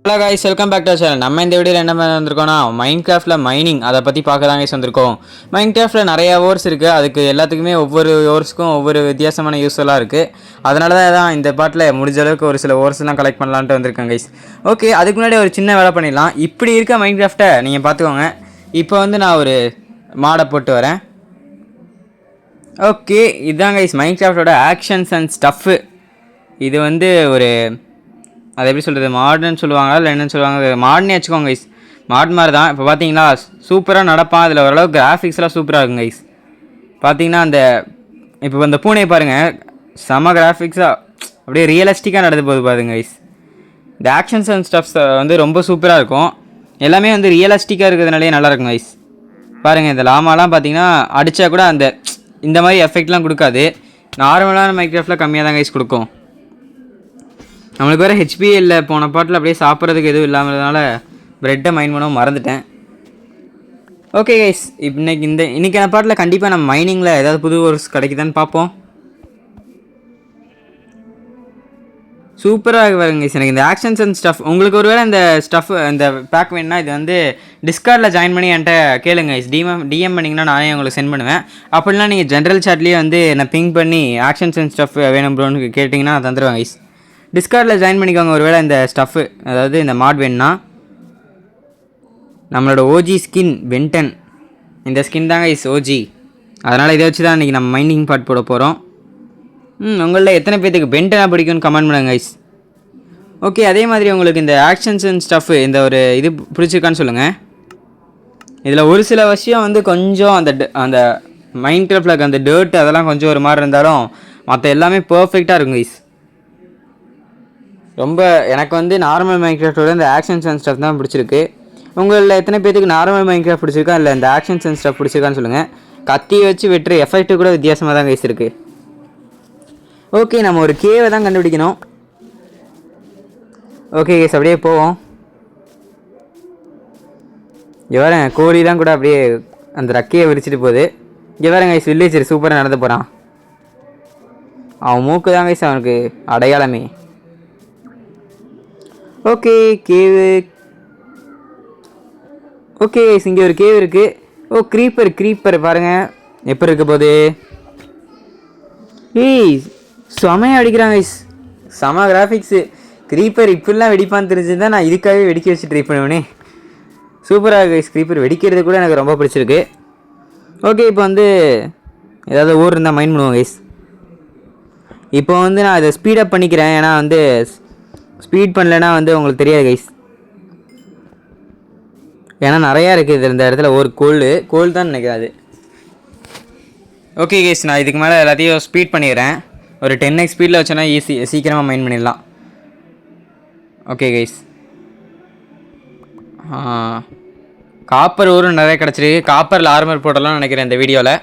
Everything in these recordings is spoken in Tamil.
Hello guys, welcome back to channel. நம்ம இந்த வீடியோவில் என்ன வந்திருக்கோம்னா மைன்கிராஃப்டில் மைனிங் அதை பற்றி பார்க்க தான் கைஸ் வந்திருக்கோம். மைன்கிராஃப்டில் நிறையா ஓர்ஸ் இருக்குது. அதுக்கு எல்லாத்துக்குமே ஒவ்வொரு ஓர்ஸ்க்கும் ஒவ்வொரு வித்தியாசமான யூஸ்ஃபுல்லாக இருக்குது. அதனால தான் இந்த பாட்டில் முடிஞ்ச அளவுக்கு ஒரு சில ஓர்ஸ்லாம் கலெக்ட் பண்ணலான்ட்டு வந்திருக்கேன் கைஸ். ஓகே, அதுக்கு முன்னாடி ஒரு சின்ன வேலை பண்ணிடலாம். இப்படி இருக்க மைன்கிராஃப்டை நீங்கள் பார்த்துக்கோங்க. இப்போ நான் ஒரு மாடை போட்டு வரேன். ஓகே, இதுதான் கைஸ் மைன்கிராஃப்டோட ஆக்ஷன்ஸ் அண்ட் ஸ்டஃப்பு. இது ஒரு அதை எப்படி சொல்கிறது, மாடர்ன்னு சொல்லுவாங்களா இல்லை என்னென்னு சொல்லுவாங்க, மாடர்னே வச்சுக்கோங்க கைஸ். மாடர்ன் மாதிரி தான். இப்போ பார்த்தீங்களா சூப்பராக நடப்பான். அதில் ஓரளவுக்கு கிராஃபிக்ஸ்லாம் சூப்பராக இருக்கும் கைஸ். பார்த்தீங்கன்னா இப்போ அந்த பூனையை பாருங்கள், செம கிராஃபிக்ஸாக அப்படியே ரியலிஸ்டிக்காக நடந்து போகுது பாருங்க கைஸ். இந்த ஆக்ஷன்ஸ் அண்ட் ஸ்டப்ஸ் ரொம்ப சூப்பராக இருக்கும். எல்லாமே ரியலிஸ்டிக்காக இருக்கிறதுனாலே நல்லாயிருக்கும் கைஸ். பாருங்கள், இந்த லாமாலாம் பார்த்தீங்கன்னா அடித்தா கூட இந்த மாதிரி எஃபெக்ட்லாம் கொடுக்காது. நார்மலான மைக்ராஃப்டில் கம்மியாக தான் கைஸ் கொடுக்கும். நம்மளுக்கு வேறு ஹெச்பி இல்லை, போன பாட்டில் அப்படியே சாப்பிட்றதுக்கு எதுவும் இல்லாமறதுனால ப்ரெட்டை மைண்ட் பண்ணவும் மறந்துட்டேன். ஓகே கைஸ், இன்றைக்கான பாட்டில் கண்டிப்பாக நம்ம மைனிங்கில் ஏதாவது புது ஓர்ஸ் கிடைக்குதான்னு பார்ப்போம். சூப்பராக வருங்க கைஸ். எனக்கு இந்த ஆக்ஷன்ஸ் அண்ட் ஸ்டஃப், உங்களுக்கு ஒருவேளை இந்த ஸ்டஃப் இந்த பேக் வேணுன்னா இது டிஸ்கார்டில் ஜாயின் பண்ணி என்கிட்ட கேளுங்க கைஸ். டிஎம் பண்ணிங்கன்னா நானே உங்களுக்கு சென்ட் பண்ணுவேன். அப்படிலாம் நீங்கள் ஜென்ரல் சாட்லேயே என்னை பிங் பண்ணி ஆக்ஷன்ஸ் அண்ட் ஸ்டஃப் வேணும் ப்ரோன்னு கேட்டிங்கன்னா தந்துடுவேன் கைஸ். டிஸ்கார்டில் ஜாயின் பண்ணிக்கோங்க. ஒருவேளை இந்த ஸ்டஃப்பு, அதாவது இந்த மாட் வேணுன்னா. நம்மளோட ஓஜி ஸ்கின் பென்டன், இந்த ஸ்கின் தாங்க இஸ் ஓஜி. அதனால் இதை வச்சு தான் இன்றைக்கி நம்ம மைனிங் பார்ட் போட போகிறோம். உங்களில் எத்தனை பேர்த்துக்கு பென்டனாக பிடிக்கும்னு கமெண்ட் பண்ணுங்க கைஸ். ஓகே, அதே மாதிரி உங்களுக்கு இந்த ஆக்ஷன்ஸ் அண்ட் ஸ்டஃப்பு இந்த ஒரு இது பிடிச்சிருக்கான்னு சொல்லுங்கள். இதில் ஒரு சில விஷயம் கொஞ்சம் அந்த மைன்கிராஃப்டில் அந்த டர்ட் அதெல்லாம் கொஞ்சம் ஒரு மாதிரி இருந்தாலும் மற்ற எல்லாமே பர்ஃபெக்டாக இருக்கும் கைஸ். ரொம்ப எனக்கு நார்மல் மைன்கிராஃப்டோட இந்த ஆக்ஷன்ஸ் அண்ட் ஸ்டஃப் தான் பிடிச்சிருக்கு. உங்களில் எத்தனை பேருக்கு நார்மல் மைன்கிராஃப்ட் பிடிச்சிருக்கா இல்லை இந்த ஆக்ஷன்ஸ் அண்ட் ஸ்டஃப் பிடிச்சிருக்கான்னு சொல்லுங்கள். கத்தி வச்சு வெட்டுற எஃபெக்ட்டு கூட வித்தியாசமாக தான் கைஸ் இருக்குது. ஓகே, நம்ம ஒரு கேவை தான் கண்டுபிடிக்கணும். ஓகே கைஸ், அப்படியே போவோம். இங்கே வரேன், கோழி தான் கூட அப்படியே அந்த ரக்கையை விரிச்சிட்டு போகுது. இங்கே வரேன் கைஸ், வில்லேஜர் சூப்பராக நடந்து போகிறான். அவன் மூக்கு தான் கைஸ் அவனுக்கு அடையாளமே. Okay, cave. ஓகே, இங்கே ஒரு கேவ் இருக்குது. ஓ, க்ரீப்பர் பாருங்கள் எப்படி இருக்க போகுது. ஏய், செமையாக அடிக்கிறாங்க கைஸ், செம கிராஃபிக்ஸு. க்ரீப்பர் இப்படிலாம் வெடிப்பான்னு தெரிஞ்சுதான் நான் இதுக்காகவே வெடிக்க வச்சு ட்ரை பண்ணுவேனே. சூப்பராக கைஸ், க்ரீப்பர் வெடிக்கிறது கூட எனக்கு ரொம்ப பிடிச்சிருக்கு. ஓகே, இப்போ ஏதாவது ஊர் இருந்தால் மைண்ட் பண்ணுவோம் கைஸ். இப்போ நான் இதை ஸ்பீடப் பண்ணிக்கிறேன். ஏன்னா ஸ்பீட் பண்ணலைன்னா உங்களுக்கு தெரியாது கைஸ். ஏன்னா நிறையா இருக்குது இந்த இடத்துல. ஒரு கோல் தான் நினைக்கிறாது. ஓகே கைஸ், நான் இதுக்கு மேலே எல்லாத்தையும் ஸ்பீட் பண்ணிடுறேன். ஒரு 10x ஸ்பீடில் வச்சோன்னா சீக்கிரமாக மைண்ட் பண்ணிடலாம். ஓகே கைஸ், காப்பர் ஊரும் நிறைய கிடச்சிருக்கு. காப்பரில் ஆர்மர் போடலாம்னு நினைக்கிறேன் இந்த வீடியோவில்.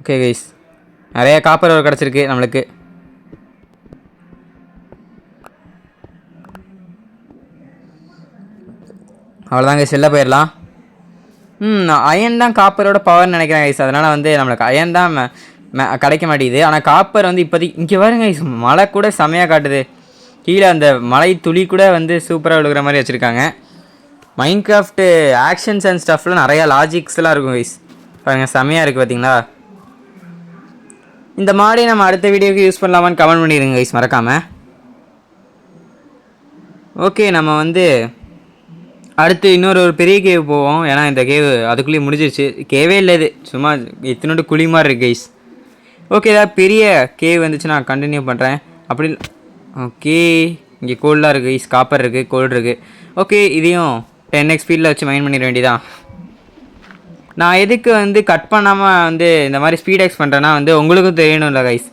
ஓகே கைஸ், நிறைய காப்பர் ஊர் கிடச்சிருக்கு நம்மளுக்கு. அவ்வளோதாங்க, செல்ல போயிடலாம். அயன் தான் காப்பரோட பவர்னு நினைக்கிறேன் கைஸ். அதனால் நம்மளுக்கு அயன் தான் கிடைக்க மாட்டேங்குது. ஆனால் காப்பர் இப்போதைக்கு இங்கே வருங்க கைஸ், மழை கூட செமையாக காட்டுது. கீழே அந்த மலை துளி கூட சூப்பராக விழுகிற மாதிரி வச்சுருக்காங்க. மைன்கிராஃப்ட் ஆக்ஷன்ஸ் அண்ட் ஸ்டஃப்பில் நிறையா லாஜிக்ஸ்லாம் இருக்கும் கைஸ். பாருங்கள், செமையாக இருக்குது பார்த்தீங்களா. இந்த மாடை நம்ம அடுத்த வீடியோக்கு யூஸ் பண்ணலாமான்னு கமெண்ட் பண்ணிடுங்க கைஸ், மறக்காமல். ஓகே, நம்ம அடுத்து இன்னொரு பெரிய கேவ் போவோம். ஏன்னா இந்த கேவ் அதுக்குள்ளேயே முடிஞ்சிருச்சு. கேவே இல்லை, இது சும்மா இத்தனோட குழி மாதிரி இருக்குது கைஸ். ஓகே, ஏதாவது பெரிய கேவ் வந்துச்சு நான் கண்டினியூ பண்ணுறேன். அப்படி ஓகே, இங்கே கோல்டாக இருக்குது கைஸ், காப்பர் இருக்குது, கோல்டு இருக்குது. ஓகே, இதையும் 10x ஸ்பீடில் வச்சு மைண்ட் பண்ணிட வேண்டியதான். நான் எதுக்கு கட் பண்ணாமல் இந்த மாதிரி ஸ்பீட் எக்ஸ் பண்ணுறேன்னா உங்களுக்கும் தெரியணும்ல கைஸ்.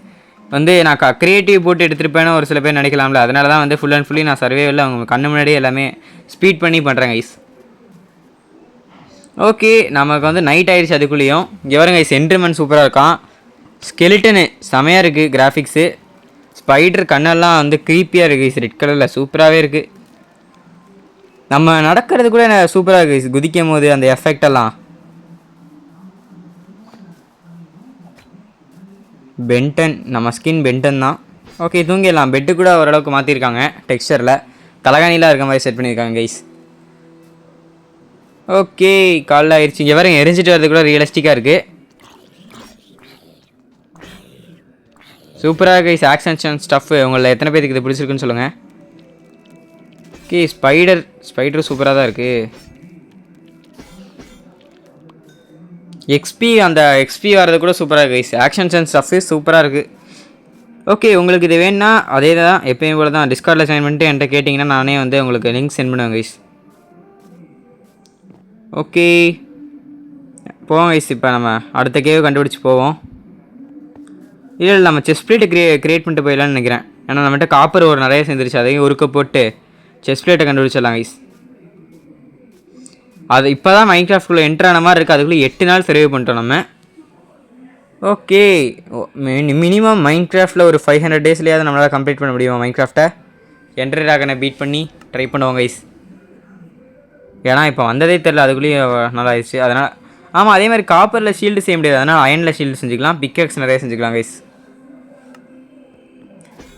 நான் க்ரியேட்டிவ் போட்டு எடுத்துருப்பேன்னு ஒரு சில பேர் நினைக்கலாம்ல. அதனால தான் ஃபுல் அண்ட் ஃபுல்லி நான் சர்வேவில் அவங்க கண்ணு முன்னாடியே எல்லாமே ஸ்பீட் பண்ணி பண்ணுறேன் கைஸ். ஓகே, நமக்கு நைட் ஆயிடுச்சு. அதுக்குள்ளேயும் இங்கே வரும் கைஸ், என்ட்ரிமன் சூப்பராக இருக்கான். ஸ்கெலிட்டனு செமையாக இருக்குது கிராஃபிக்ஸு. ஸ்பைடர் கண்ணெல்லாம் க்ரீப்பியாக இருக்குது கைஸ், ரெட் கலரில் சூப்பராகவே இருக்குது. நம்ம நடக்கிறது கூட சூப்பராக இருக்குது கைஸ், குதிக்கும் போது அந்த எஃபெக்டெல்லாம். பென்டன், நம்ம ஸ்கின் பென்டன் தான். ஓகே தூங்கிடலாம். பெட்டு கூட ஓரளவுக்கு மாற்றிருக்காங்க டெக்ஸ்சரில். தலகாணிலாம் இருக்க மாதிரி செட் பண்ணியிருக்காங்க கைஸ். ஓகே காலைல ஆயிடுச்சு. இங்கே வேறு எரிஞ்சிட்டு வரது கூட ரியலிஸ்டிக்காக இருக்குது. சூப்பராக கைஸ். ஆக்ஷன் ஸ்டஃப் உங்களை எத்தனை பேருக்கு இது பிடிச்சிருக்குன்னு சொல்லுங்கள். ஓகே ஸ்பைடர் சூப்பராக தான் இருக்குது. அந்த எக்ஸ்பி வர்றது கூட சூப்பராக இருக்குது கைஸ். ஆக்ஷன்ஸ் அண்ட் ஸ்டஃப்பு சூப்பராக இருக்குது. ஓகே உங்களுக்கு இது வேணுன்னா அதே தான் எப்பயும் போல தான் டிஸ்கார்டில் சைன் பண்ணிட்டு என்கிட்ட கேட்டிங்கன்னா நானே வந்து உங்களுக்கு லிங்க் சென்ட் பண்ணுவேன் கைஸ். ஓகே போவோம் கைஸ். இப்போ நம்ம அடுத்த கேவ் கண்டுபிடிச்சி போவோம். இல்லை நம்ம செஸ் பிளேட்டை கிரியேட் பண்ணிட்டு போயிடலான்னு நினைக்கிறேன். ஏன்னா நம்மகிட்ட காப்பர் ஒரு நிறைய சேர்ந்துருச்சு. அதையும் உருக்க போட்டு செஸ் பிளேட்டை கண்டுபிடிச்சிடலாம் கைஸ். அது இப்போ தான் மைன்கிராஃப்ட்குள்ளே என்ட்ரான மாதிரி இருக்குது. அதுக்குள்ளே 8 நாள் சர்வே பண்ணிட்டோம் நம்ம. ஓகே மினிமம் மைன்கிராஃப்டில் ஒரு 500 டேஸ்லேயாவது நம்மளால் கம்ப்ளீட் பண்ண முடியுமா மைன்கிராஃப்டை? என்ட்ரி ட்ராகனை பீட் பண்ணி ட்ரை பண்ணுவோம் கைஸ். ஏன்னா இப்போ வந்ததே தெரில, அதுக்குள்ளேயும் நல்லா ஆயிடுச்சு. அதனால் ஆமாம் அதே மாதிரி காப்பரில் ஷீல்டு செய்ய முடியாது. அதனால் அயனில் ஷீல்டு செஞ்சுக்கலாம். பிக்கெக்ஸ் நிறைய செஞ்சுக்கலாம் கைஸ்.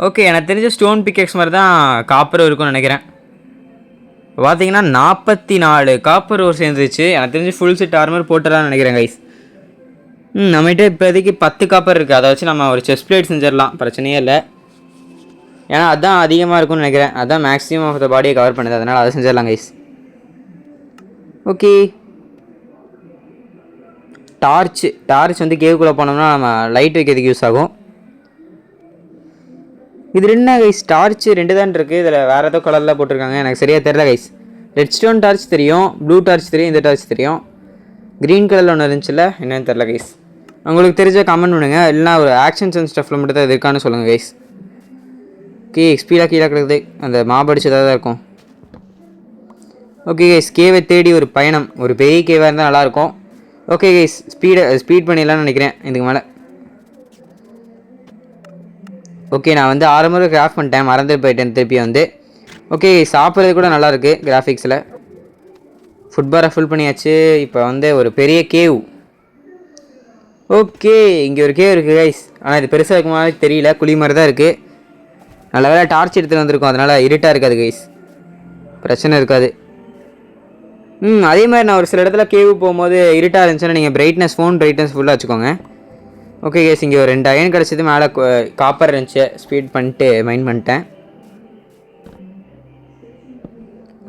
ஓகே எனக்கு தெரிஞ்ச ஸ்டோன் பிக்கெக்ஸ் மாதிரி தான் காப்பர் இருக்கும்னு நினைக்கிறேன். இப்போ பார்த்தீங்கன்னா 44 காப்பர் ஒரு சேர்ந்துருச்சு. எனக்கு தெரிஞ்சு ஃபுல் செட் ஆர்மர் போட்டுடலான்னு நினைக்கிறேன் கைஸ். நம்மகிட்ட இப்போதைக்கு 10 காப்பர் இருக்குது. அதை வச்சு நம்ம ஒரு செஸ் பிளேட் செஞ்சிடலாம், பிரச்சனையே இல்லை. ஏன்னா அதுதான் அதிகமாக இருக்கும்னு நினைக்கிறேன். அதுதான் மேக்ஸிமம் ஆஃப் த பாடியை கவர் பண்ணுது. அதனால் அதை செஞ்சிடலாம் கைஸ். ஓகே டார்ச் வந்து கேவுக்குள்ளே போனோம்னா நம்ம லைட் வைக்கிறதுக்கு யூஸ் ஆகும். இது என்ன கைஸ் டார்ச் 2 தான் இருக்குது. இதில் வேறு ஏதோ கலரில் போட்டிருக்காங்க, எனக்கு சரியாக தெரில கைஸ். ரெட் ஸ்டோன் டார்ச் தெரியும், ப்ளூ டார்ச் தெரியும், இந்த டார்ச் தெரியும். க்ரீன் கலரில் ஒன்று இருந்துச்சுல்ல, என்னன்னு தெரில கைஸ். உங்களுக்கு தெரிஞ்ச கமெண்ட் பண்ணுங்கள். இல்லைனா ஒரு ஆக்ஷன்ஸ் அண்ட் ஸ்டஃப்பில் மட்டும் தான் இது இருக்கான்னு சொல்லுங்கள் கைஸ். ஓகே ஸ்பீடாக கீழே கிடக்குது. அந்த மாபடிச்சதாக தான் இருக்கும். ஓகே கைஸ் கேவை தேடி ஒரு பயணம். ஒரு பெரிய கேவாக இருந்தால் நல்லாயிருக்கும். ஓகே கைஸ் ஸ்பீட் பண்ணிடலான்னு நினைக்கிறேன் இதுக்கு மேலே. ஓகே நான் வந்து ஆரம்பரை கிராஃப்ட் பண்ணிட்டேன், மறந்துட்டு போயிட்டேன் திருப்பி வந்து. ஓகே சாப்பிட்றது கூட நல்லாயிருக்கு கிராஃபிக்ஸில். ஃபுட்பாரை ஃபுல் பண்ணியாச்சு. இப்போ வந்து ஒரு பெரிய கேவ். ஓகே இங்கே ஒரு கேவ் இருக்குது கைஸ். ஆனால் இது பெருசாக இருக்க மாதிரி தெரியல, குழி மாதிரி தான் இருக்குது. நல்ல வேலை டார்ச் எடுத்துகிட்டு வந்திருக்கோம், அதனால் இருட்டாக இருக்காது கைஸ், பிரச்சனை இருக்காது. அதே மாதிரி நான் ஒரு சில இடத்துல கேவ் போகும்போது இருட்டாக இருந்துச்சுன்னா நீங்கள் ஃபோன் பிரைட்னஸ் ஃபுல்லாக வச்சுக்கோங்க. ஓகே கைஸ் இங்கே ஒரு 2 அயன் கிடச்சது. மேலே காப்பர் இருந்துச்சு, ஸ்பீட் பண்ணிட்டு மைண்ட் பண்ணிட்டேன்.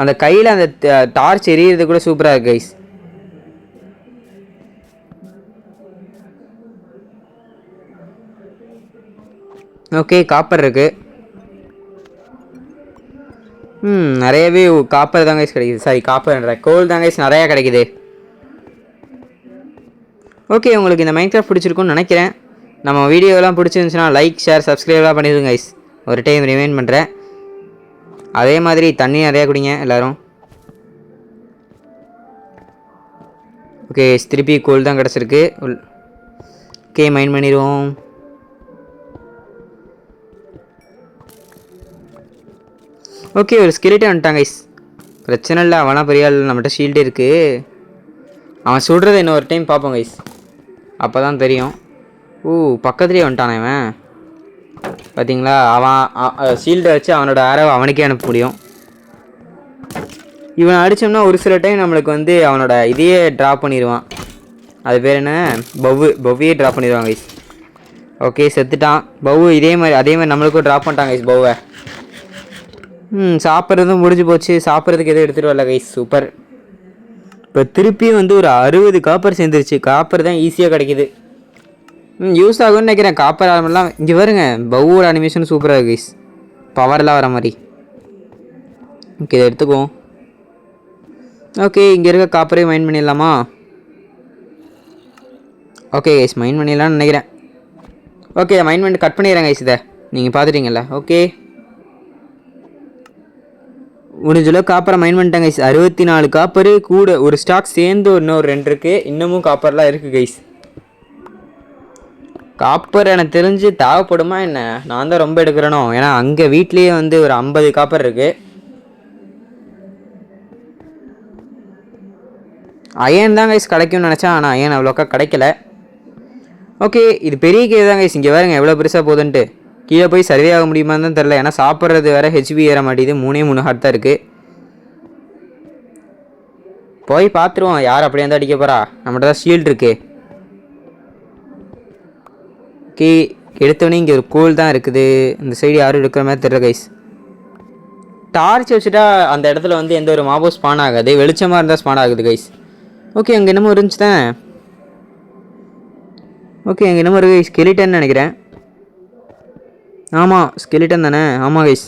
அந்த கையில் அந்த டார்ச் எரியிறது கூட சூப்பராக இருக்குது கைஸ். ஓகே காப்பர் இருக்குது. நிறையவே காப்பர் தான் கைஸ் கிடைக்குது. சாரி காப்பர்ன்ற கோல் தான் கைஸ் நிறையா கிடைக்குது. ஓகே உங்களுக்கு இந்த மைன்கிராஃப்ட் பிடிச்சிருக்குன்னு நினைக்கிறேன். நம்ம வீடியோலாம் பிடிச்சிருந்துச்சுன்னா லைக் ஷேர் சப்ஸ்கிரைப்லாம் பண்ணிடுங்க கைஸ். ஒரு டைம் ரிமைண்ட் பண்ணுறேன். அதே மாதிரி தண்ணி நிறையா குடிங்க எல்லோரும். ஓகே திருப்பி கோல் தான் கிடச்சிருக்கு. ஓகே மைண்ட் பண்ணிடுவோம். ஓகே ஒரு ஸ்கெலிட்டன் வந்துட்டான் கைஸ், பிரச்சனை இல்லை. அவனா பெரிய ஆள், நம்மகிட்ட ஷீல்டு இருக்குது. அவன் சுடுறதை இன்னொரு டைம் பார்ப்போம் கைஸ், அப்போ தான் தெரியும். பக்கத்துலேயே வந்துட்டானே அவன், பார்த்தீங்களா? அவன் ஷீல்டை வச்சு அவனோட ஆரோவை அவனுக்கே அனுப்ப முடியும். இவனை அடித்தோம்னா ஒரு சில டைம் நம்மளுக்கு வந்து அவனோட இதையே ட்ராப் பண்ணிடுவான். அது பேர் என்ன, பவ்வையே ட்ராப் பண்ணிடுவான் கைஸ். ஓகே செத்துட்டான் பவ்வு. அதே மாதிரி நம்மளுக்கும் ட்ராப் பண்ணிட்டாங்க கைஸ் பவ்வை. சாப்பிட்றதும் முடிஞ்சு போச்சு. சாப்பிட்றதுக்கு எதுவும் எடுத்துகிட்டு வரல கைஸ். சூப்பர். இப்போ திருப்பியும் வந்து ஒரு 60 காப்பர் சேர்ந்துருச்சு. காப்பர் தான் ஈஸியாக கிடைக்கிது. யூஸ் ஆகும்னு நினைக்கிறேன் காப்பர் ஆரம்பெல்லாம். இங்கே வருங்க பவ்வோட அனிமேஷன் சூப்பராக இருக்குது கைஸ், பவர்லாம் வர மாதிரி. ஓகே இதை எடுத்துக்குவோம். ஓகே இங்கே இருக்க காப்பரே மைண்ட் பண்ணிடலாமா? ஓகே கைஸ் மைண்ட் பண்ணிடலான்னு நினைக்கிறேன். ஓகே இதை மைண்ட் பண்ணி கட் பண்ணிடுறேன் கைஸ். இதை நீங்கள் பார்த்துட்டீங்கல்ல. ஓகே முடிஞ்சளவு காப்பரை மைண்ட் பண்ணிட்டேன் கைஸ். 64 காப்பரு கூட ஒரு ஸ்டாக் சேர்ந்து இன்னொரு 2 இருக்குது. இன்னமும் காப்பர்லாம் இருக்குது கைஸ். காப்பர் எனக்கு தெரிஞ்சு தேவைப்படுமா என்ன? நான் தான் ரொம்ப எடுக்கிறேனோ, ஏன்னா அங்கே வீட்லேயே வந்து ஒரு 50 காப்பர் இருக்குது. அயன் தான் கைஸ் கிடைக்கும்னு நினச்சேன், ஆனால் அயன் அவ்வளோக்கா கிடைக்கல. ஓகே இது பெரிய கேவ் தான் கைஸ். இங்கே பாருங்க எவ்வளோ பெருசாக போகுதுன்ட்டு. கீழே போய் சர்வே ஆக முடியுமான்னு தான் தெரில. ஏன்னா சாப்பிட்றது வேறு ஹெச்பி ஏற மாட்டேது. 3 ஹார்ட் தான் இருக்குது. போய் பார்த்துருவோம் யார் அப்படியே இருந்தால் அடிக்க போகிறா. நம்மகிட்ட தான் ஷீல்டு இருக்குது. ஓகே, எடுத்தோடனே இங்கே ஒரு கோல் தான் இருக்குது. இந்த சைடு யாரும் இருக்கிற மாதிரி தெரியல கைஸ். டார்ச் வச்சுட்டா அந்த இடத்துல வந்து எந்த ஒரு மாபோ ஸ்பான் ஆகாது. வெளிச்சமாக இருந்தால் ஸ்பான் ஆகுது கைஸ். ஓகே, அங்கே என்னமோ இருந்துச்சு தான். ஓகே, அங்கே என்னமோ இருக்குது ஸ்கெலிட்டன் நினைக்கிறேன். ஆமாம், ஸ்கெலிட்டன் தானே. ஆமாம் கைஸ்,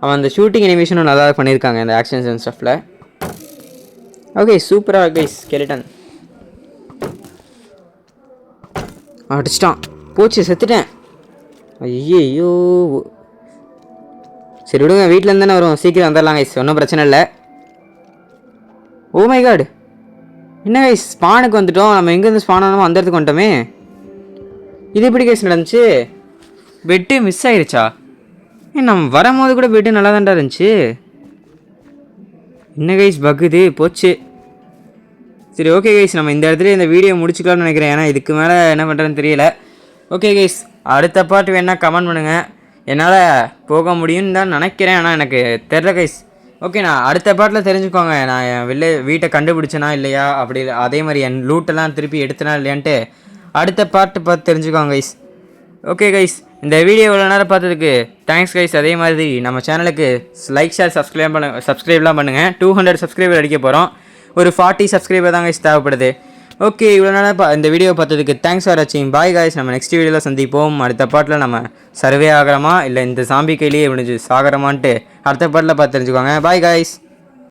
அவன் அந்த ஷூட்டிங் அனிமேஷனும் நல்லா பண்ணியிருக்காங்க இந்த ஆக்ஷன்ஸ் அண்ட் ஸ்டஃப்பில். ஓகே, சூப்பராக கைஸ். ஸ்கெலிட்டன் அடிச்சிட்டான். போச்சு, செத்துட்டேன். ஐயோ, சரி விடுங்க, வீட்டிலேருந்து தானே வரும், சீக்கிரம் வந்துடலாம் கைஸ், ஒன்றும் பிரச்சனை இல்லை. ஓ மை காட், என்ன கைஸ் ஸ்பானுக்கு வந்துட்டோம். நம்ம எங்கேருந்து ஸ்பான் ஆனோமோ அந்த இடத்துக்கு வந்துட்டோமே. இது எப்படி கைஸ் நடந்துச்சு? பெட்டு மிஸ் ஆயிடுச்சா? நம்ம வரும்போது கூட பெட்டு நல்லா தான்டா இருந்துச்சு. என்ன கைஸ் பக்குது, போச்சு. சரி ஓகே கைஸ், நம்ம இந்த இடத்துல இந்த வீடியோ முடிச்சுக்கலாம்னு நினைக்கிறேன். ஏன்னா இதுக்கு மேலே என்ன பண்ணுறதுன்னு தெரியல. ஓகே கைஸ், அடுத்த பாட்டு வேணால் கமெண்ட் பண்ணுங்கள். என்னால் போக முடியும்னு தான் நினைக்கிறேன், ஆனால் எனக்கு தெரில கைஸ். ஓகே, நான் அடுத்த பாட்டில் தெரிஞ்சுக்கோங்க நான் என் வீட்டை கண்டுபிடிச்சனா இல்லையா, அப்படி அதே மாதிரி என் லூட்டெல்லாம் திருப்பி எடுத்தனா இல்லையான்ட்டு அடுத்த பாட்டு பார்த்து தெரிஞ்சுக்கோங்க கைஸ். ஓகே கைஸ், இந்த வீடியோ இவ்வளோ நேரம் பார்த்ததுக்கு தேங்க்ஸ் கைஸ். அதே மாதிரி நம்ம சேனலுக்கு லைக், ஷேர், சப்ஸ்கிரைப்லாம் பண்ணுங்கள். 200 சப்ஸ்கிரைபர் அடிக்க போகிறோம். ஒரு 40 சப்ஸ்கிரைபர் தான் கைஸ் தேவைப்படுது. ஓகே, இவ்வளோ நேரம் இந்த வீடியோ பார்த்ததுக்கு தேங்க்ஸ் ஃபார் வாட்சிங். பாய் கைஸ், நம்ம நெக்ஸ்ட் வீடியோவில் சந்திப்போம். அடுத்த பாட்டில் நம்ம சர்வே ஆகிறோமா இல்லை இந்த சாம்பி கையிலேயே முடிஞ்சு சாகிறோமான்ட்டு அடுத்த பாட்டில் பார்த்து தெரிஞ்சுக்கோங்க. Bye guys.